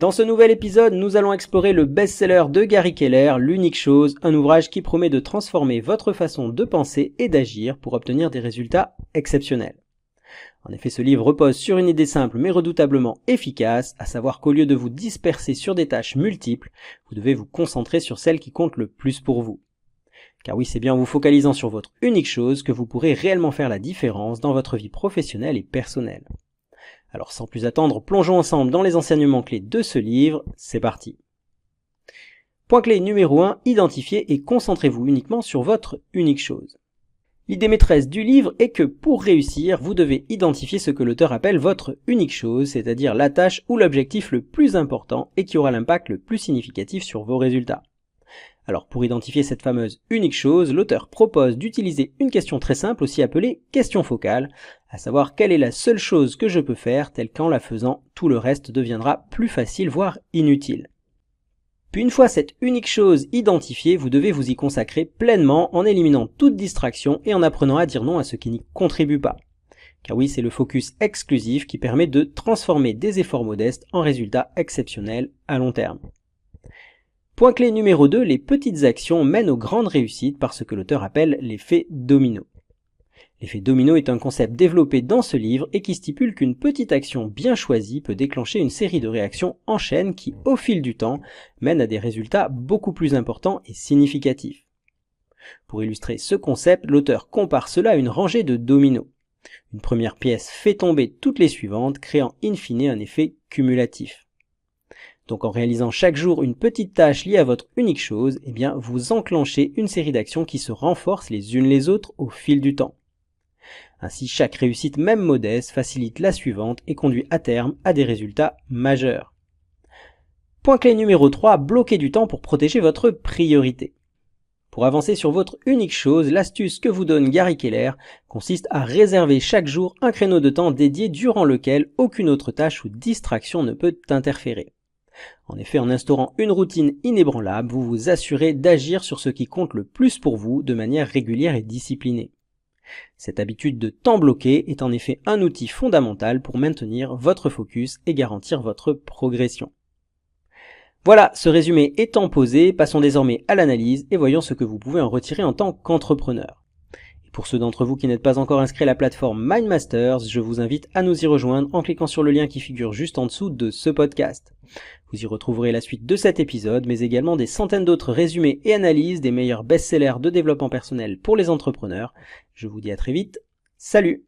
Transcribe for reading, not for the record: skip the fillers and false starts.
Dans ce nouvel épisode, nous allons explorer le best-seller de Gary Keller, L'unique chose, un ouvrage qui promet de transformer votre façon de penser et d'agir pour obtenir des résultats exceptionnels. En effet, ce livre repose sur une idée simple mais redoutablement efficace, à savoir qu'au lieu de vous disperser sur des tâches multiples, vous devez vous concentrer sur celles qui comptent le plus pour vous. Car oui, c'est bien en vous focalisant sur votre unique chose que vous pourrez réellement faire la différence dans votre vie professionnelle et personnelle. Alors sans plus attendre, plongeons ensemble dans les enseignements clés de ce livre, c'est parti. Point clé numéro 1, identifiez et concentrez-vous uniquement sur votre unique chose. L'idée maîtresse du livre est que pour réussir, vous devez identifier ce que l'auteur appelle votre unique chose, c'est-à-dire la tâche ou l'objectif le plus important et qui aura l'impact le plus significatif sur vos résultats. Alors pour identifier cette fameuse unique chose, l'auteur propose d'utiliser une question très simple aussi appelée question focale, à savoir quelle est la seule chose que je peux faire telle qu'en la faisant, tout le reste deviendra plus facile voire inutile. Puis une fois cette unique chose identifiée, vous devez vous y consacrer pleinement en éliminant toute distraction et en apprenant à dire non à ce qui n'y contribue pas. Car oui, c'est le focus exclusif qui permet de transformer des efforts modestes en résultats exceptionnels à long terme. Point clé numéro 2, les petites actions mènent aux grandes réussites par ce que l'auteur appelle l'effet domino. L'effet domino est un concept développé dans ce livre et qui stipule qu'une petite action bien choisie peut déclencher une série de réactions en chaîne qui, au fil du temps, mènent à des résultats beaucoup plus importants et significatifs. Pour illustrer ce concept, l'auteur compare cela à une rangée de dominos. Une première pièce fait tomber toutes les suivantes, créant in fine un effet cumulatif. Donc en réalisant chaque jour une petite tâche liée à votre unique chose, eh bien vous enclenchez une série d'actions qui se renforcent les unes les autres au fil du temps. Ainsi, chaque réussite, même modeste, facilite la suivante et conduit à terme à des résultats majeurs. Point clé numéro 3, bloquez du temps pour protéger votre priorité. Pour avancer sur votre unique chose, l'astuce que vous donne Gary Keller consiste à réserver chaque jour un créneau de temps dédié durant lequel aucune autre tâche ou distraction ne peut interférer. En effet, en instaurant une routine inébranlable, vous vous assurez d'agir sur ce qui compte le plus pour vous de manière régulière et disciplinée. Cette habitude de temps bloqué est en effet un outil fondamental pour maintenir votre focus et garantir votre progression. Voilà, ce résumé étant posé, passons désormais à l'analyse et voyons ce que vous pouvez en retirer en tant qu'entrepreneur. Pour ceux d'entre vous qui n'êtes pas encore inscrits à la plateforme MindMasters, je vous invite à nous y rejoindre en cliquant sur le lien qui figure juste en dessous de ce podcast. Vous y retrouverez la suite de cet épisode, mais également des centaines d'autres résumés et analyses des meilleurs best-sellers de développement personnel pour les entrepreneurs. Je vous dis à très vite, salut!